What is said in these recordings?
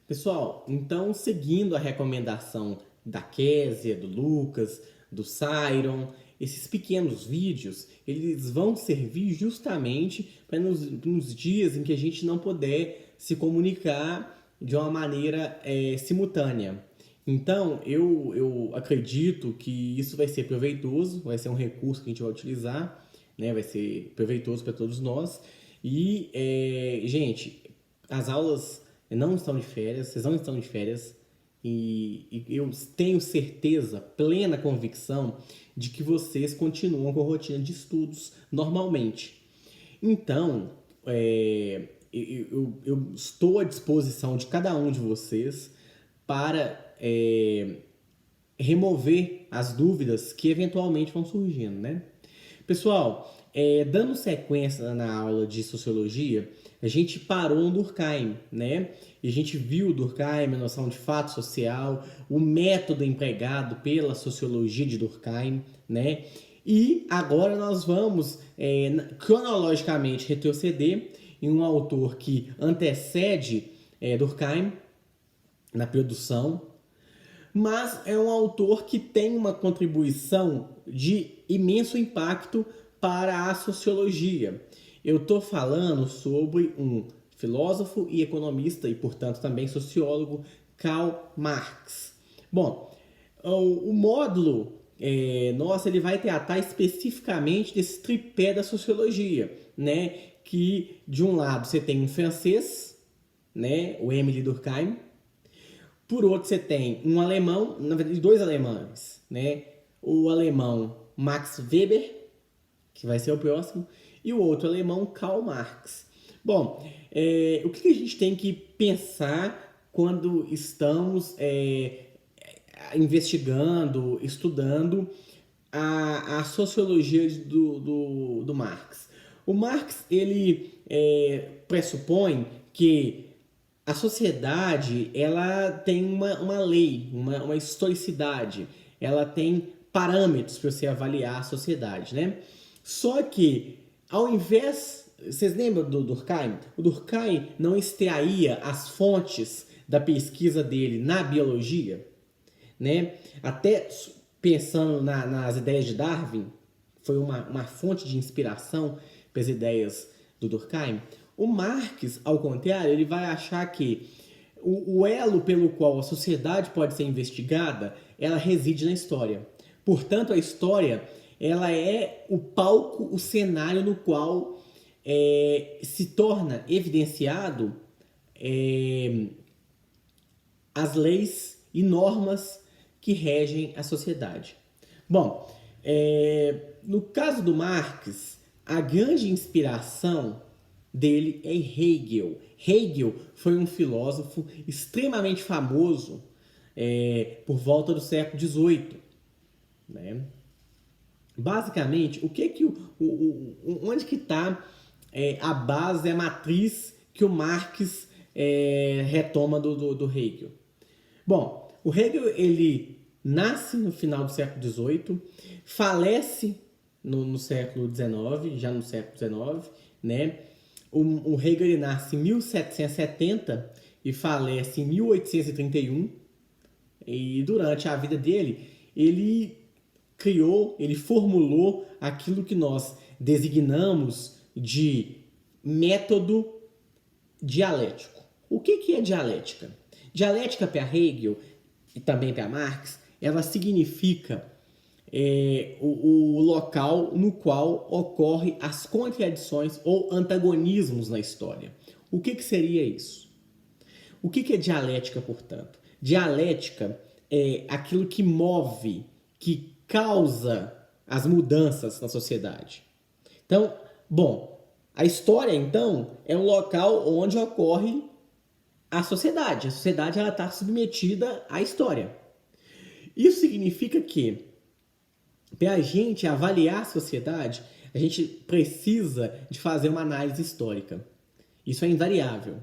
Pessoal, então seguindo a recomendação da Késia, do Lucas, do Sairon, esses pequenos vídeos, eles vão servir justamente para nos dias em que a gente não puder se comunicar de uma maneira simultânea. Então, eu acredito que isso vai ser proveitoso, vai ser um recurso que a gente vai utilizar, né? Vai ser proveitoso para todos nós. E, gente, as aulas não estão de férias, vocês não estão de férias, e eu tenho certeza, plena convicção, de que vocês continuam com a rotina de estudos normalmente. Então, eu estou à disposição de cada um de vocês para remover as dúvidas que eventualmente vão surgindo, né? Pessoal, dando sequência na aula de sociologia, a gente parou no Durkheim, né? E a gente viu o Durkheim, a noção de fato social, o método empregado pela sociologia de Durkheim, né? E agora nós vamos cronologicamente retroceder em um autor que antecede Durkheim na produção, mas é um autor que tem uma contribuição de imenso impacto para a sociologia. Eu estou falando sobre um filósofo e economista e, portanto, também sociólogo, Karl Marx. Bom, o módulo nosso ele vai tratar especificamente desse tripé da sociologia, né? Que de um lado você tem um francês, né? O Émile Durkheim. Por outro você tem um alemão, na verdade dois alemães, né? O alemão Max Weber, que vai ser o próximo, e o outro alemão Karl Marx. Bom, o que a gente tem que pensar quando estamos investigando, estudando a sociologia do Marx? O Marx ele pressupõe que a sociedade ela tem uma lei, uma historicidade, ela tem parâmetros para você avaliar a sociedade, né? Só que, ao invés... Vocês lembram do Durkheim? O Durkheim não extraía as fontes da pesquisa dele na biologia, né? Até pensando nas ideias de Darwin, foi uma fonte de inspiração para as ideias do Durkheim. O Marx, ao contrário, ele vai achar que o elo pelo qual a sociedade pode ser investigada, ela reside na história. Portanto, a história ela é o palco, o cenário no qual se torna evidenciado as leis e normas que regem a sociedade. Bom, no caso do Marx, a grande inspiração dele é Hegel. Hegel foi um filósofo extremamente famoso por volta do século XVIII. Né? Basicamente, onde que está a base, a matriz que o Marx retoma do Hegel? Bom, o Hegel ele nasce no final do século XVIII, falece no século XIX, já no século XIX, né? O Hegel ele nasce em 1770 e falece em 1831. E durante a vida dele, ele ele formulou aquilo que nós designamos de método dialético. O que é dialética? Dialética para Hegel e também para Marx, ela significa o local no qual ocorrem as contradições ou antagonismos na história. O que seria isso? O que é dialética, portanto? Dialética é aquilo que move, que causa as mudanças na sociedade. Então, bom, a história, então, é um local onde ocorre a sociedade. A sociedade está submetida à história. Isso significa que, para a gente avaliar a sociedade, a gente precisa de fazer uma análise histórica. Isso é invariável.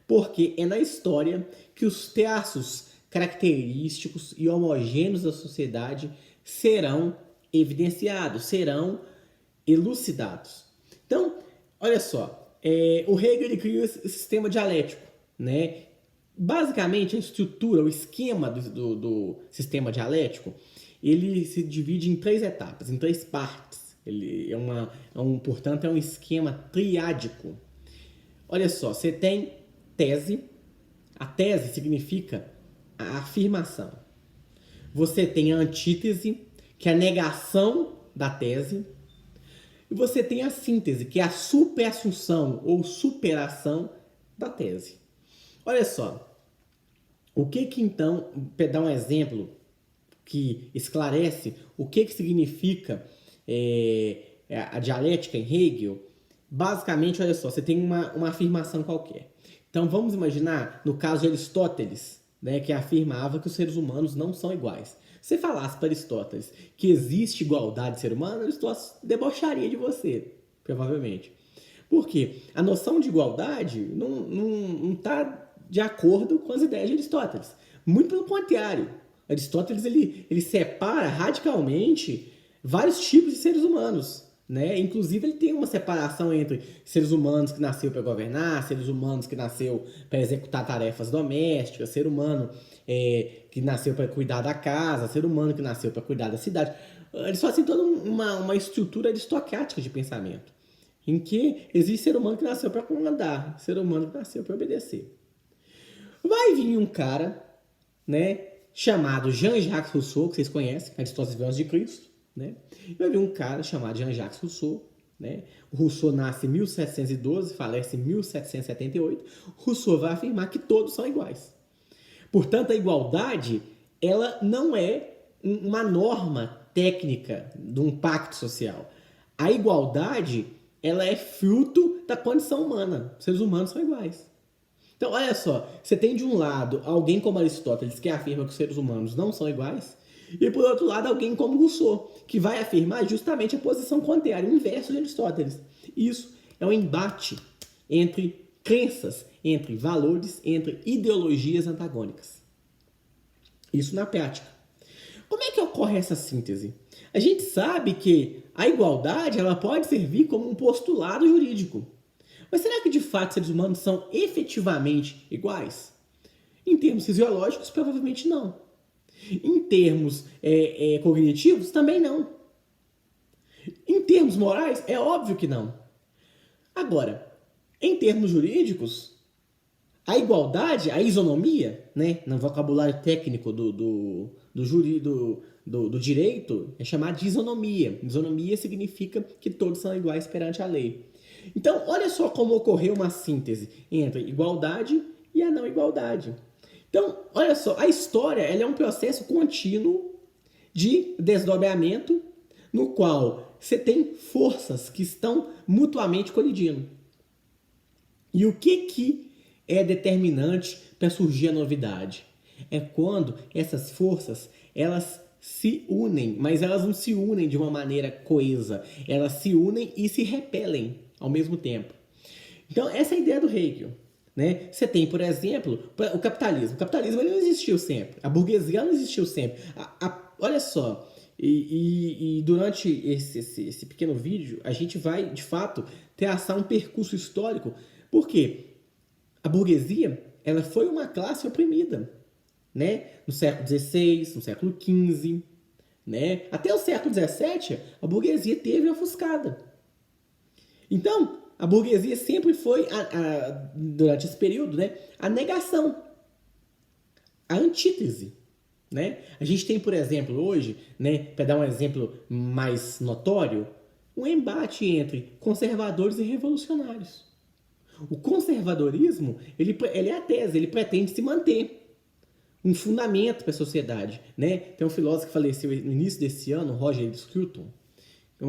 Porque é na história que os traços característicos e homogêneos da sociedade serão evidenciados, serão elucidados. Então, olha só, o Hegel ele criou esse sistema dialético, né? Basicamente, a estrutura, o esquema do sistema dialético, ele se divide em três etapas, em três partes. Ele portanto, é um esquema triádico. Olha só, você tem tese. A tese significa a afirmação. Você tem a antítese, que é a negação da tese. E você tem a síntese, que é a superassunção ou superação da tese. Olha só, o que então, para dar um exemplo que esclarece o que significa a dialética em Hegel, basicamente, olha só, você tem uma afirmação qualquer. Então vamos imaginar, no caso de Aristóteles, né, que afirmava que os seres humanos não são iguais. Se você falasse para Aristóteles que existe igualdade de ser humano, Aristóteles debocharia de você, provavelmente. Por quê? A noção de igualdade não está de acordo com as ideias de Aristóteles. Muito pelo contrário. Aristóteles ele separa radicalmente vários tipos de seres humanos. Né? Inclusive, ele tem uma separação entre seres humanos que nasceu para governar, seres humanos que nasceu para executar tarefas domésticas, ser humano que nasceu para cuidar da casa, ser humano que nasceu para cuidar da cidade. Eles fazem toda uma estrutura aristocrática de pensamento, em que existe ser humano que nasceu para comandar, ser humano que nasceu para obedecer. Vai vir um cara, né, chamado Jean-Jacques Rousseau, que vocês conhecem, Aristóteles e Antes de Cristo. Né? Vai vir um cara chamado Jean-Jacques Rousseau. Né? O Rousseau nasce em 1712, falece em 1778. Rousseau vai afirmar que todos são iguais. Portanto, a igualdade ela não é uma norma técnica de um pacto social. A igualdade ela é fruto da condição humana. Os seres humanos são iguais. Então, olha só, você tem de um lado alguém como Aristóteles que afirma que os seres humanos não são iguais, e por outro lado alguém como Rousseau, que vai afirmar justamente a posição contrária, o inverso de Aristóteles. Isso é um embate entre crenças, entre valores, entre ideologias antagônicas. Isso na prática. Como é que ocorre essa síntese? A gente sabe que a igualdade ela pode servir como um postulado jurídico. Mas será que de fato seres humanos são efetivamente iguais? Em termos fisiológicos, provavelmente não. Em termos cognitivos, também não. Em termos morais, é óbvio que não. Agora, em termos jurídicos, a igualdade, a isonomia, né, no vocabulário técnico do direito, é chamada de isonomia. Isonomia significa que todos são iguais perante a lei. Então, olha só como ocorreu uma síntese entre igualdade e a não igualdade. Então, olha só, a história ela é um processo contínuo de desdobramento no qual você tem forças que estão mutuamente colidindo. E o que é determinante para surgir a novidade? É quando essas forças elas se unem, mas elas não se unem de uma maneira coesa. Elas se unem e se repelem ao mesmo tempo. Então, essa é a ideia do Hegel. Né? Você tem, por exemplo, o capitalismo. O capitalismo ele não existiu sempre. A burguesia não existiu sempre. Olha só, e durante esse pequeno vídeo, a gente vai, de fato, traçar um percurso histórico. Por quê? A burguesia ela foi uma classe oprimida. Né? No século XVI, no século XV. Né? Até o século XVII, a burguesia teve ofuscada. Então, a burguesia sempre foi, durante esse período, né, a negação, a antítese. Né? A gente tem, por exemplo, hoje, né, para dar um exemplo mais notório, um embate entre conservadores e revolucionários. O conservadorismo ele é a tese, ele pretende se manter um fundamento para a sociedade. Né? Tem um filósofo que faleceu no início desse ano, Roger Scruton,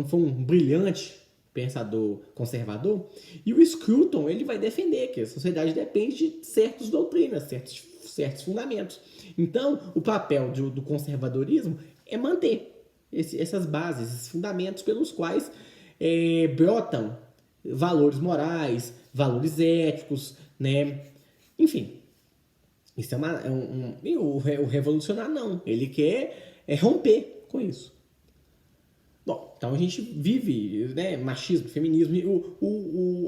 foi um brilhante pensador conservador, e o Scruton ele vai defender que a sociedade depende de certas doutrinas, certos fundamentos. Então, o papel do conservadorismo é manter essas bases, esses fundamentos pelos quais brotam valores morais, valores éticos, né? Enfim, isso o revolucionário não, ele quer romper com isso. Bom, então a gente vive, né, machismo, feminismo.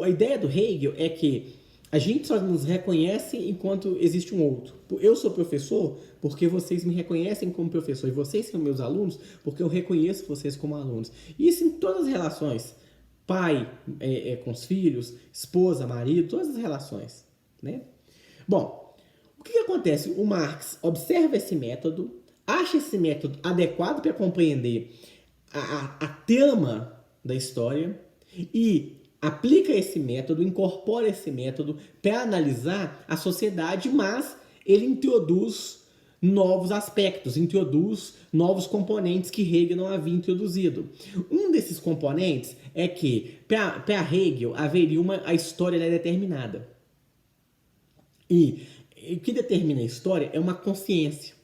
A ideia do Hegel é que A gente só nos reconhece enquanto existe um outro. Eu sou professor porque vocês me reconhecem como professor. E vocês são meus alunos porque eu reconheço vocês como alunos. E isso em todas as relações. Pai com os filhos, esposa, marido, todas as relações. Né? Bom, o que acontece? O Marx observa esse método, acha esse método adequado para compreender a trama da história e aplica esse método, incorpora esse método para analisar a sociedade, mas ele introduz novos aspectos, introduz novos componentes que Hegel não havia introduzido. Um desses componentes é que, para Hegel, haveria a história determinada. E o que determina a história é uma consciência,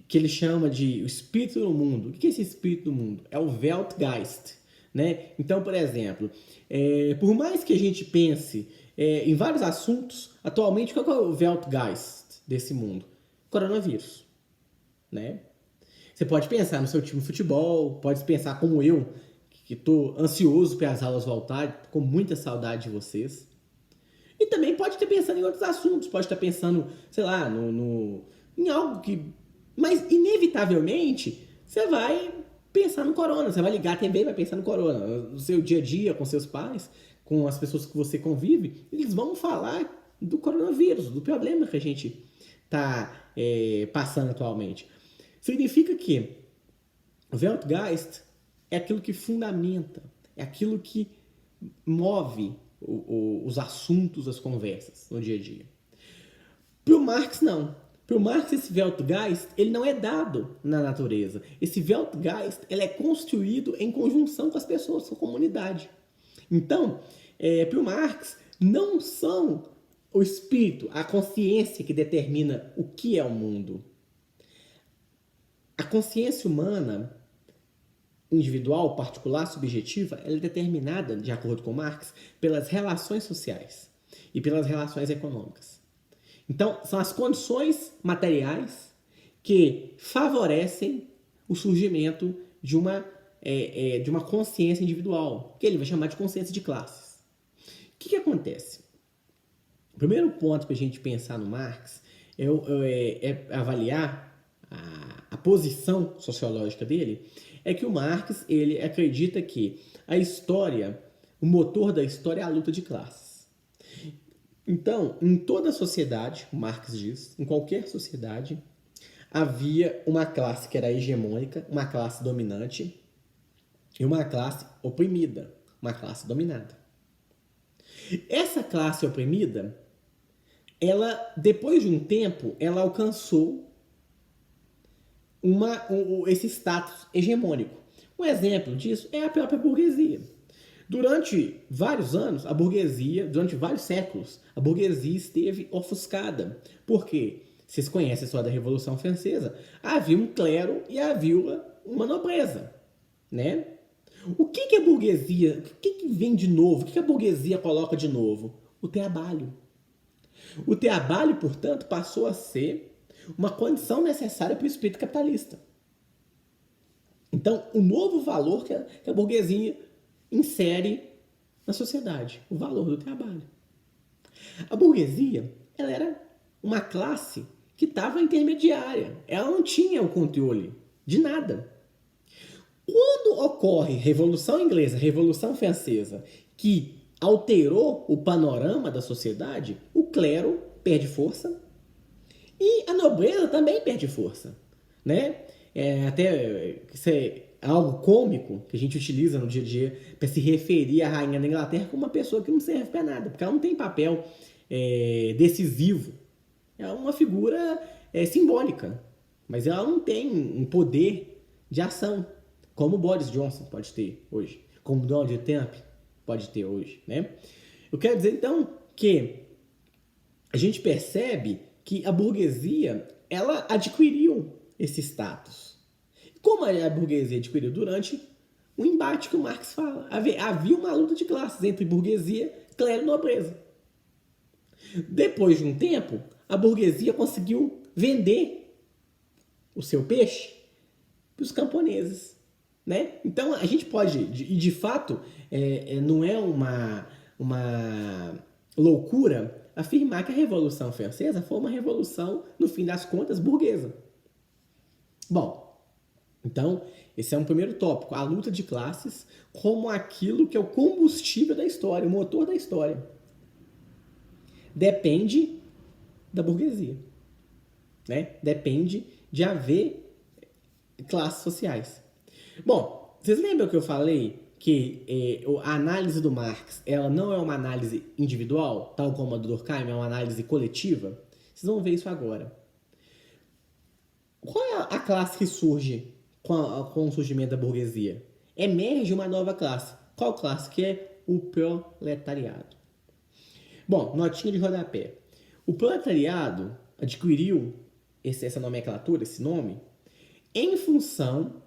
que ele chama de o espírito do mundo. O que é esse espírito do mundo? É o Weltgeist. Né? Então, por exemplo, por mais que a gente pense em vários assuntos, atualmente, qual é o Weltgeist desse mundo? Coronavírus. Né? Você pode pensar no seu time de futebol, pode pensar como eu, que estou ansioso para as aulas voltarem, com muita saudade de vocês. E também pode estar pensando em outros assuntos, pode estar pensando, sei lá, em algo que... Mas, inevitavelmente, você vai pensar no corona, você vai ligar a TV e vai pensar no corona. No seu dia a dia, com seus pais, com as pessoas que você convive, eles vão falar do coronavírus, do problema que a gente está passando atualmente. Significa que o Weltgeist é aquilo que fundamenta, é aquilo que move os assuntos, as conversas no dia a dia. Para o Marx, não. Para o Marx, esse Weltgeist ele não é dado na natureza. Esse Weltgeist ele é construído em conjunção com as pessoas, com a comunidade. Então, para o Marx, não são o espírito, a consciência que determina o que é o mundo. A consciência humana, individual, particular, subjetiva, ela é determinada, de acordo com Marx, pelas relações sociais e pelas relações econômicas. Então, são as condições materiais que favorecem o surgimento de uma consciência individual, que ele vai chamar de consciência de classes. O que acontece? O primeiro ponto para a gente pensar no Marx é avaliar a posição sociológica dele, é que o Marx ele acredita que a história, o motor da história é a luta de classes. Então, em toda a sociedade, o Marx diz, em qualquer sociedade, havia uma classe que era hegemônica, uma classe dominante e uma classe oprimida, uma classe dominada. Essa classe oprimida, ela, depois de um tempo, ela alcançou esse status hegemônico. Um exemplo disso é a própria burguesia. Durante vários anos, durante vários séculos, a burguesia esteve ofuscada. Por quê? Vocês conhecem a história da Revolução Francesa. Havia um clero e havia uma nobreza. Né? O que a burguesia, o que vem de novo? O que a burguesia coloca de novo? O trabalho. O trabalho, portanto, passou a ser uma condição necessária para o espírito capitalista. Então, o novo valor que a burguesia insere na sociedade, o valor do trabalho. A burguesia, ela era uma classe que estava intermediária. Ela não tinha o controle de nada. Quando ocorre Revolução Inglesa, Revolução Francesa, que alterou o panorama da sociedade, o clero perde força e a nobreza também perde força. Né? Isso é algo cômico que a gente utiliza no dia a dia para se referir à rainha da Inglaterra como uma pessoa que não serve para nada, porque ela não tem papel decisivo. É uma figura simbólica, mas ela não tem um poder de ação, como Boris Johnson pode ter hoje, como Donald Trump pode ter hoje. Né? Eu quero dizer, então, que a gente percebe que a burguesia ela adquiriu esse status. Como a burguesia adquiriu? Durante o embate que o Marx fala. Havia uma luta de classes entre burguesia, clero e nobreza. Depois de um tempo, a burguesia conseguiu vender o seu peixe para os camponeses. Né? Então, a gente pode, de fato, não é uma loucura afirmar que a Revolução Francesa foi uma revolução, no fim das contas, burguesa. Bom, então, esse é um primeiro tópico, a luta de classes como aquilo que é o combustível da história, o motor da história. Depende da burguesia, né? Depende de haver classes sociais. Bom, vocês lembram que eu falei que a análise do Marx ela não é uma análise individual, tal como a do Durkheim, é uma análise coletiva? Vocês vão ver isso agora. Qual é a classe que surge com o surgimento da burguesia? Emerge uma nova classe. Qual classe? Que é o proletariado. Bom, notinha de rodapé. O proletariado adquiriu essa nomenclatura, esse nome, em função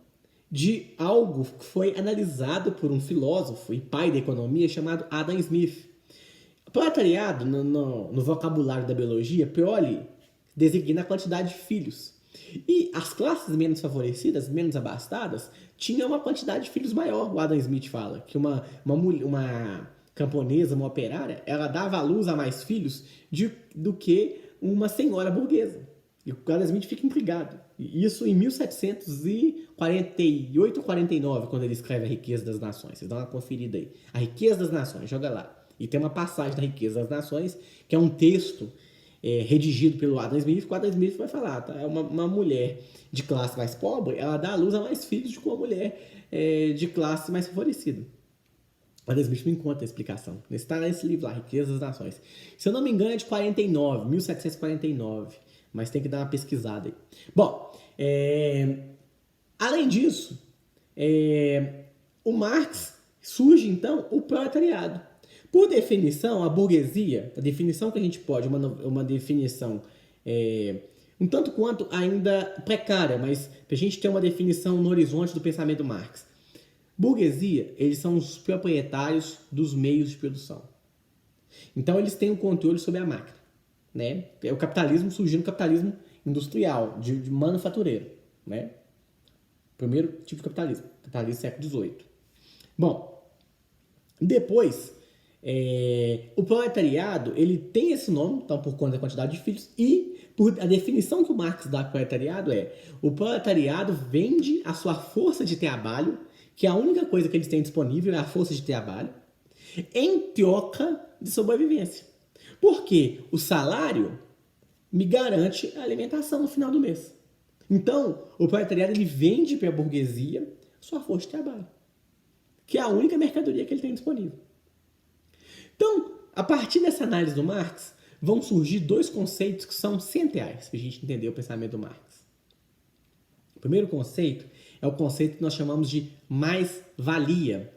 de algo que foi analisado por um filósofo e pai da economia chamado Adam Smith. O proletariado, no vocabulário da biologia, prole designa a quantidade de filhos. E as classes menos favorecidas, menos abastadas, tinham uma quantidade de filhos maior. O Adam Smith fala que uma camponesa, uma operária, ela dava à luz a mais filhos do que uma senhora burguesa. E o Adam Smith fica intrigado. Isso em 1748 ou 49, quando ele escreve A Riqueza das Nações. Vocês dão uma conferida aí. A Riqueza das Nações, joga lá. E tem uma passagem da Riqueza das Nações, que é um texto redigido pelo Adam Smith, que o Adam Smith vai falar, tá? Uma mulher de classe mais pobre, ela dá à luz a mais filhos do que uma mulher de classe mais favorecida. O Adam Smith não encontra a explicação. Está nesse livro lá, Riqueza das Nações. Se eu não me engano, é de 49, 1749. Mas tem que dar uma pesquisada aí. Bom, além disso, o Marx surge, então, o proletariado. Por definição, a burguesia, a definição que a gente pode, uma definição um tanto quanto ainda precária, mas para a gente ter uma definição no horizonte do pensamento Marx. Burguesia, eles são os proprietários dos meios de produção. Então, eles têm o controle sobre a máquina. Né? É o capitalismo surgindo, o capitalismo industrial, de manufatureiro. Né? Primeiro tipo de capitalismo do século XVIII. Bom, depois, o proletariado, ele tem esse nome, então, por conta da quantidade de filhos, e a definição que o Marx dá para o proletariado o proletariado vende a sua força de trabalho, que a única coisa que eles têm disponível é a força de trabalho, em troca de sobrevivência. Porque o salário me garante a alimentação no final do mês. Então, o proletariado ele vende para a burguesia sua força de trabalho, que é a única mercadoria que ele tem disponível. Então, a partir dessa análise do Marx, vão surgir dois conceitos que são centrais para a gente entender o pensamento do Marx. O primeiro conceito é o conceito que nós chamamos de mais-valia.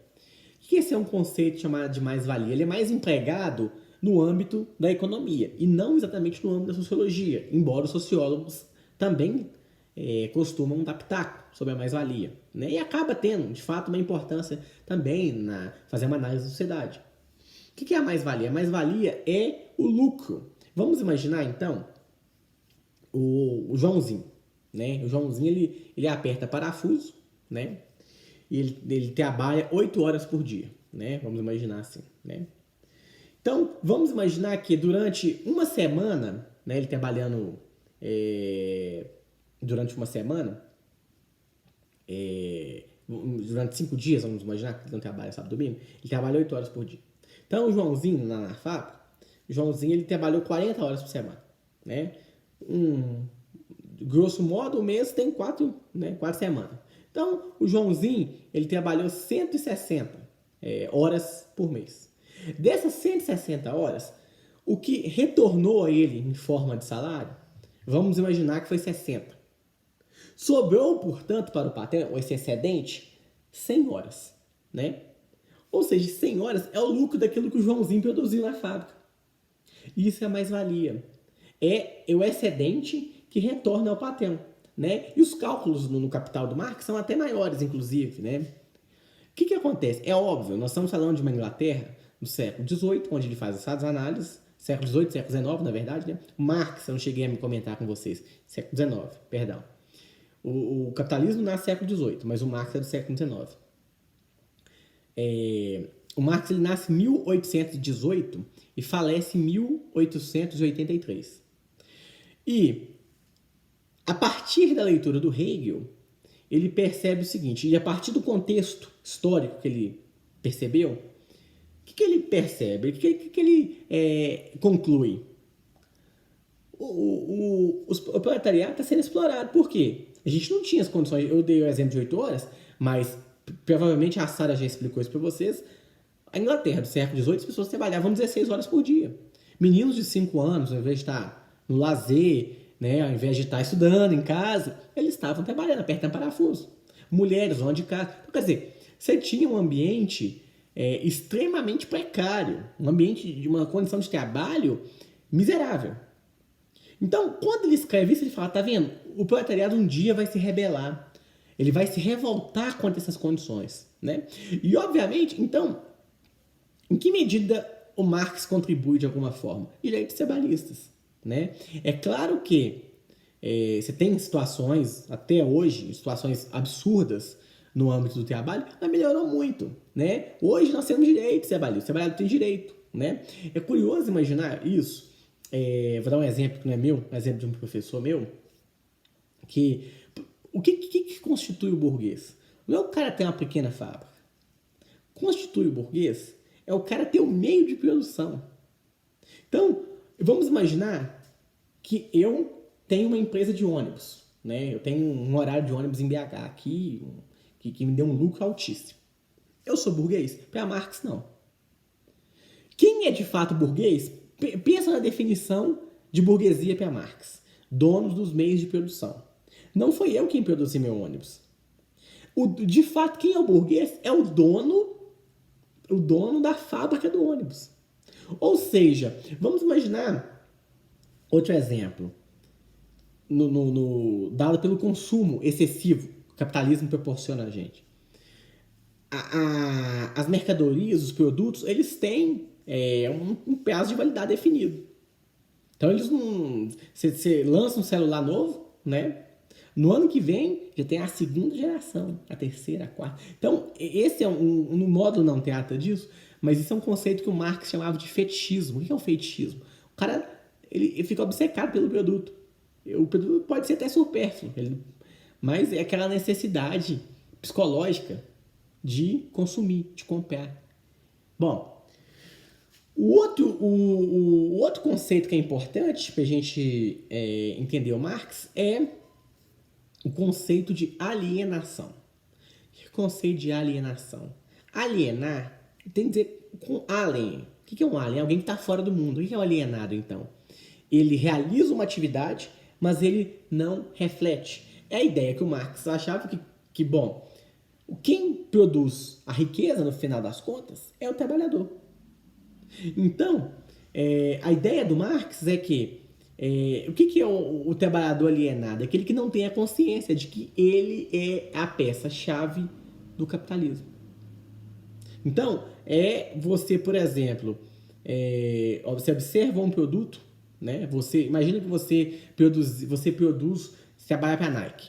O que esse é um conceito chamado de mais-valia? Ele é mais empregado no âmbito da economia e não exatamente no âmbito da sociologia, embora os sociólogos também costumam dar pitaco sobre a mais-valia. Né? E acaba tendo, de fato, uma importância também na fazer uma análise da sociedade. O que é a mais-valia? A mais-valia é o lucro. Vamos imaginar, então, o Joãozinho. Né? O Joãozinho ele aperta parafuso, né? E ele trabalha 8 horas por dia. Né? Vamos imaginar assim. Né? Então, vamos imaginar que durante uma semana, né, ele trabalhando durante uma semana, durante 5 dias, vamos imaginar que ele não trabalha sábado e domingo, ele trabalha 8 horas por dia. Então, o Joãozinho, na fábrica, ele trabalhou 40 horas por semana. Né? Grosso modo, o mês tem 4 semanas. Então, o Joãozinho, ele trabalhou 160 horas por mês. Dessas 160 horas, o que retornou a ele em forma de salário, vamos imaginar que foi 60. Sobrou, portanto, para o patrão, esse excedente, 100 horas. Né? Ou seja, 100 horas é o lucro daquilo que o Joãozinho produziu na fábrica. Isso é a mais-valia. É o excedente que retorna ao patrão. Né? E os cálculos no capital do Marx são até maiores, inclusive. Né? O que acontece? É óbvio, nós estamos falando de uma Inglaterra no século XVIII, onde ele faz essas análises, século XVIII, século XIX, na verdade, né? Marx, eu não cheguei a me comentar com vocês, século XIX, perdão. O capitalismo nasce no século XVIII, mas o Marx é do século XIX. O Marx ele nasce em 1818 e falece em 1883. E, a partir da leitura do Hegel, ele percebe o seguinte, e a partir do contexto histórico que ele percebeu, o que ele percebe? O que ele conclui? O proletariado está sendo explorado. Por quê? A gente não tinha as condições. Eu dei o exemplo de 8 horas, mas provavelmente a Sara já explicou isso para vocês. A Inglaterra do século XVIII, as pessoas trabalhavam 16 horas por dia. Meninos de 5 anos, ao invés de estar no lazer, né, ao invés de estar estudando em casa, eles estavam trabalhando, apertando parafuso. Mulheres, dona de casa. Então, quer dizer, você tinha um ambiente extremamente precário, um ambiente de uma condição de trabalho miserável. Então, quando ele escreve isso, ele fala, tá vendo? O proletariado um dia vai se rebelar. Ele vai se revoltar contra essas condições, né? E, obviamente, então, em que medida o Marx contribui de alguma forma? Direitos trabalhistas, né? É claro que você tem situações, até hoje, situações absurdas no âmbito do trabalho, mas melhorou muito, né? Hoje nós temos direitos trabalhistas, o trabalhador tem direito, né? É curioso imaginar isso. Vou dar um exemplo que não é meu, um exemplo de um professor meu, que o que constitui o burguês? Não é o cara ter uma pequena fábrica. Constitui o burguês é o cara ter o meio de produção. Então, vamos imaginar que eu tenho uma empresa de ônibus, né? Eu tenho um horário de ônibus em BH aqui, que me deu um lucro altíssimo. Eu sou burguês? Para Marx, não. Quem é de fato burguês? Pensa na definição de burguesia para Marx. Donos dos meios de produção. Não foi eu quem produzi meu ônibus. De fato, quem é o burguês é o dono da fábrica do ônibus. Ou seja, vamos imaginar outro exemplo. Dado pelo consumo excessivo que o capitalismo proporciona a gente. As mercadorias, os produtos, eles têm um prazo de validade definido. Então eles não. Você lança um celular novo, né? No ano que vem já tem a segunda geração, a terceira, a quarta. Então, esse no módulo não trata disso, mas isso é um conceito que o Marx chamava de fetichismo. O que é o fetichismo? O cara ele fica obcecado pelo produto. O produto pode ser até supérfluo, mas é aquela necessidade psicológica de consumir, de comprar. Bom, o outro conceito que é importante para a gente entender o Marx é o conceito de alienação. Que conceito de alienação? Alienar tem que dizer com alien. O que é um alien? Alguém que está fora do mundo. O que é o alienado, então? Ele realiza uma atividade, mas ele não reflete. É a ideia que o Marx achava que bom, quem produz a riqueza, no final das contas, é o trabalhador. Então, a ideia do Marx é que o que é o trabalhador alienado? É aquele que não tem a consciência de que ele é a peça-chave do capitalismo. Então, você, por exemplo, você observa um produto, né? Imagina que você trabalha para a Nike,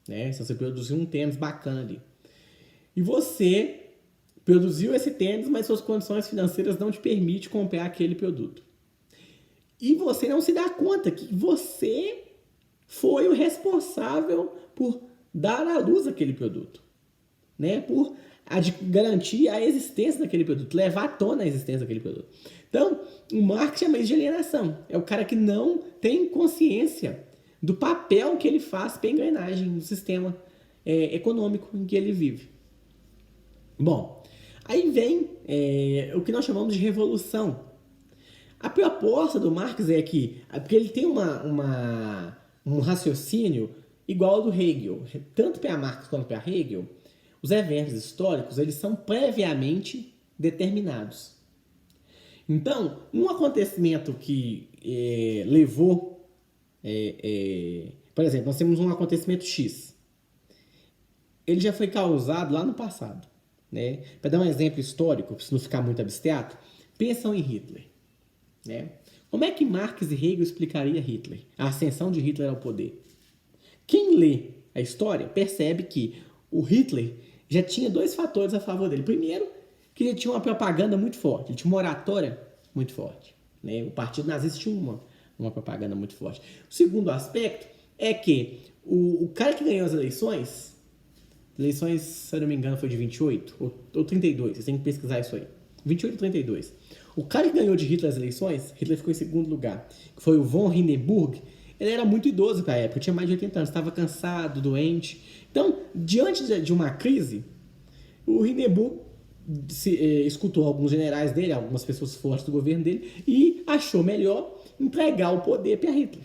né? Se você produziu um tênis bacana ali. E você produziu esse tênis, mas suas condições financeiras não te permitem comprar aquele produto. E você não se dá conta que você foi o responsável por dar à luz aquele produto, né? Por garantir a existência daquele produto, levar à tona a existência daquele produto. Então, o Marx chama isso de alienação. É o cara que não tem consciência do papel que ele faz para a engrenagem do sistema econômico em que ele vive. Bom, aí vem o que nós chamamos de revolução. A proposta do Marx é que, porque ele tem um raciocínio igual ao do Hegel, tanto para Marx quanto para Hegel, os eventos históricos eles são previamente determinados. Então, um acontecimento que levou, por exemplo, nós temos um acontecimento X. Ele já foi causado lá no passado, né? Para dar um exemplo histórico, para não ficar muito abstrato, pensam em Hitler, né? Como é que Marx e Hegel explicaria Hitler? A ascensão de Hitler ao poder? Quem lê a história percebe que o Hitler já tinha dois fatores a favor dele. Primeiro, Porque ele tinha uma propaganda muito forte, ele tinha uma oratória muito forte. Né? O Partido Nazista tinha uma propaganda muito forte. O segundo aspecto é que o cara que ganhou as eleições, se eu não me engano, foi de 28 ou 32, vocês têm que pesquisar isso aí. 28 ou 32. O cara que ganhou de Hitler as eleições, Hitler ficou em segundo lugar, que foi o von Hindenburg. Ele era muito idoso para a época, tinha mais de 80 anos, estava cansado, doente. Então, diante de uma crise, o Hindenburg escutou alguns generais dele, algumas pessoas fortes do governo dele, e achou melhor entregar o poder para Hitler.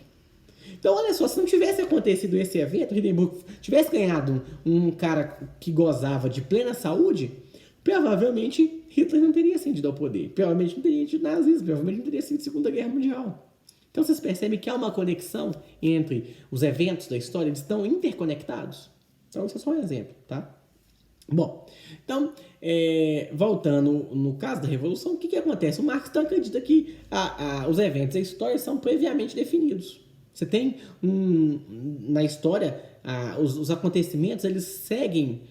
Então, olha só, se não tivesse acontecido esse evento, o Hindenburg tivesse ganhado um cara que gozava de plena saúde, provavelmente Hitler não teria ascendido ao poder. Provavelmente não teria sido nazismo, provavelmente não teria sido Segunda Guerra Mundial. Então, vocês percebem que há uma conexão entre os eventos da história, eles estão interconectados. Então, isso é só um exemplo, tá? Bom, então, voltando no caso da Revolução, o que acontece? O Marx então acredita que os eventos da história são previamente definidos. Você tem na história, os acontecimentos, eles seguem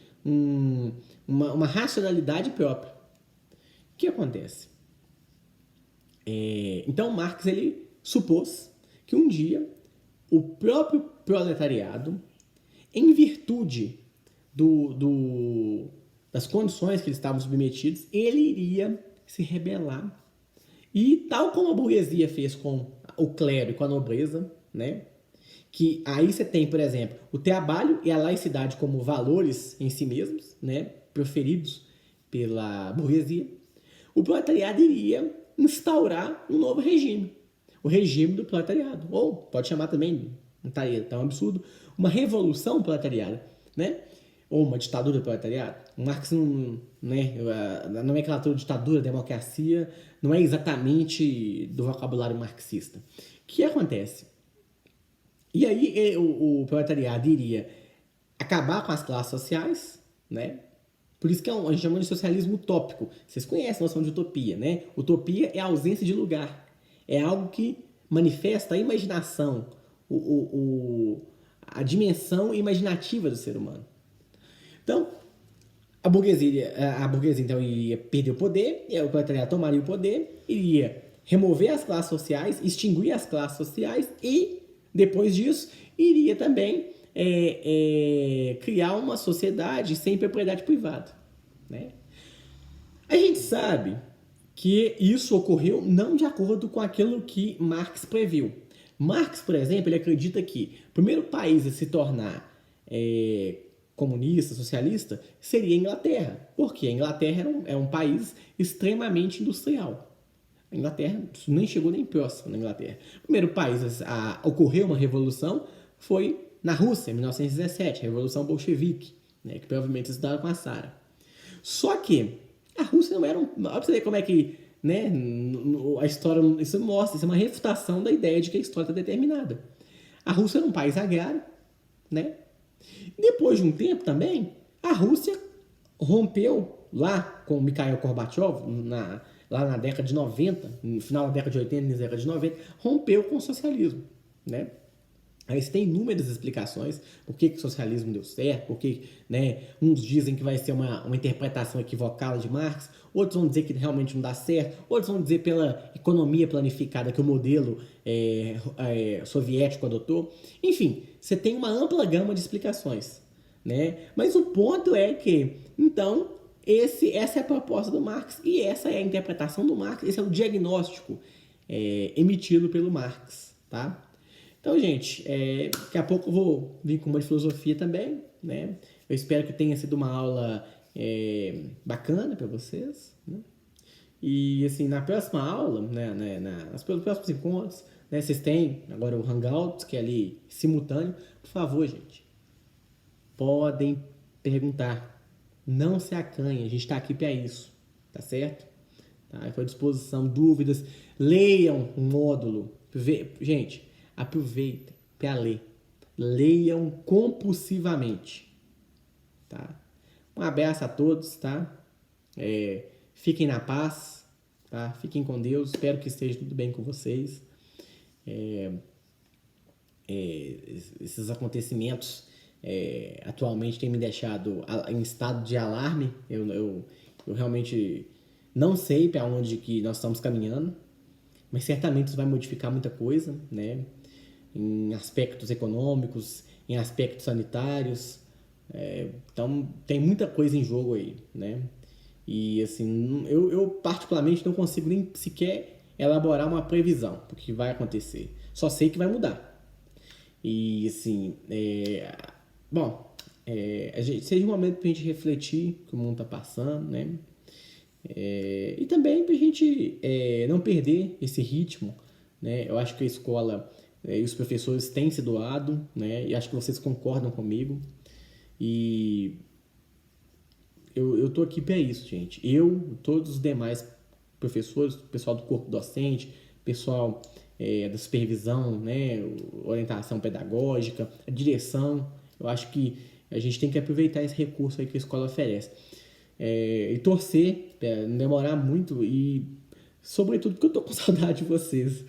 uma racionalidade própria. O que acontece? Então, Marx ele supôs que um dia o próprio proletariado, em virtude das condições que eles estavam submetidos, ele iria se rebelar. E tal como a burguesia fez com o clero e com a nobreza, né? Que aí você tem, por exemplo, o trabalho e a laicidade como valores em si mesmos, né? Proferidos pela burguesia. O proletariado iria instaurar um novo regime. O regime do proletariado. Ou pode chamar também, não tá tão absurdo, uma revolução proletariada, né? Ou uma ditadura proletariada. O Marx né, a nomenclatura ditadura, democracia, não é exatamente do vocabulário marxista. O que acontece? E aí o proletariado iria acabar com as classes sociais, né? Por isso que a gente chama de socialismo utópico. Vocês conhecem a noção de utopia, né? Utopia é a ausência de lugar. É algo que manifesta a imaginação, a dimensão imaginativa do ser humano. Então, a burguesia então iria perder o poder, e o proletariado tomaria o poder, iria remover as classes sociais, extinguir as classes sociais e, depois disso, iria também criar uma sociedade sem propriedade privada. Né? A gente sabe que isso ocorreu não de acordo com aquilo que Marx previu. Marx, por exemplo, ele acredita que o primeiro país a se tornar comunista, socialista, seria a Inglaterra. Porque a Inglaterra é um país extremamente industrial. A Inglaterra nem chegou nem próximo na Inglaterra. O primeiro país a ocorrer uma revolução foi na Rússia, em 1917, a Revolução Bolchevique, né, que provavelmente estudaram com a Sara. Só que a Rússia não era olha pra você ver como é que, né, a história, isso mostra, isso é uma refutação da ideia de que a história está determinada. A Rússia era um país agrário, né? Depois de um tempo também, a Rússia rompeu lá com Mikhail Gorbachev, lá na década de 90, no final da década de 80, na década de 90, rompeu com o socialismo, né? Aí você tem inúmeras explicações por que o socialismo deu certo, porque, né, uns dizem que vai ser uma interpretação equivocada de Marx, outros vão dizer que realmente não dá certo, outros vão dizer pela economia planificada que o modelo soviético adotou. Enfim, você tem uma ampla gama de explicações. Né? Mas o ponto é que, então, essa é a proposta do Marx e essa é a interpretação do Marx, esse é o diagnóstico emitido pelo Marx. Tá? Então, gente, daqui a pouco eu vou vir com uma de filosofia também, né? Eu espero que tenha sido uma aula bacana para vocês, né? E, assim, na próxima aula, né, nos próximos encontros, né, vocês têm agora o Hangouts, que é ali simultâneo. Por favor, gente, podem perguntar. Não se acanhe, a gente está aqui para isso, tá certo? Tá? Estou à disposição, dúvidas, leiam o módulo. Gente, aproveitem para ler. Leiam compulsivamente. Tá? Um abraço a todos, tá? Fiquem na paz, tá? Fiquem com Deus. Espero que esteja tudo bem com vocês. Esses acontecimentos atualmente têm me deixado em estado de alarme. Eu realmente Não sei para onde que nós estamos caminhando, mas certamente isso vai modificar muita coisa, né? Em aspectos econômicos, em aspectos sanitários. Então, tem muita coisa em jogo aí, né? E, assim, eu particularmente não consigo nem sequer elaborar uma previsão do que vai acontecer. Só sei que vai mudar. E, assim, bom, seja um momento para a gente refletir o que o mundo está passando, né? E também para a gente não perder esse ritmo, né? Eu acho que a escola e os professores têm se doado, né? E acho que vocês concordam comigo. E eu tô aqui para isso, gente. Todos os demais professores, pessoal do corpo docente, pessoal da supervisão, né? Orientação pedagógica, a direção, eu acho que a gente tem que aproveitar esse recurso aí que a escola oferece. E torcer, não demorar muito e, sobretudo, porque eu tô com saudade de vocês,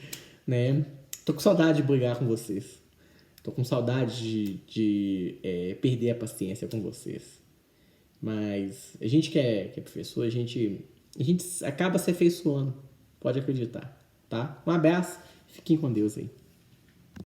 né? Tô com saudade de brigar com vocês. Tô com saudade de perder a paciência com vocês. Mas a gente que é professor, a gente acaba se afeiçoando. Pode acreditar, tá? Um abraço, fiquem com Deus aí.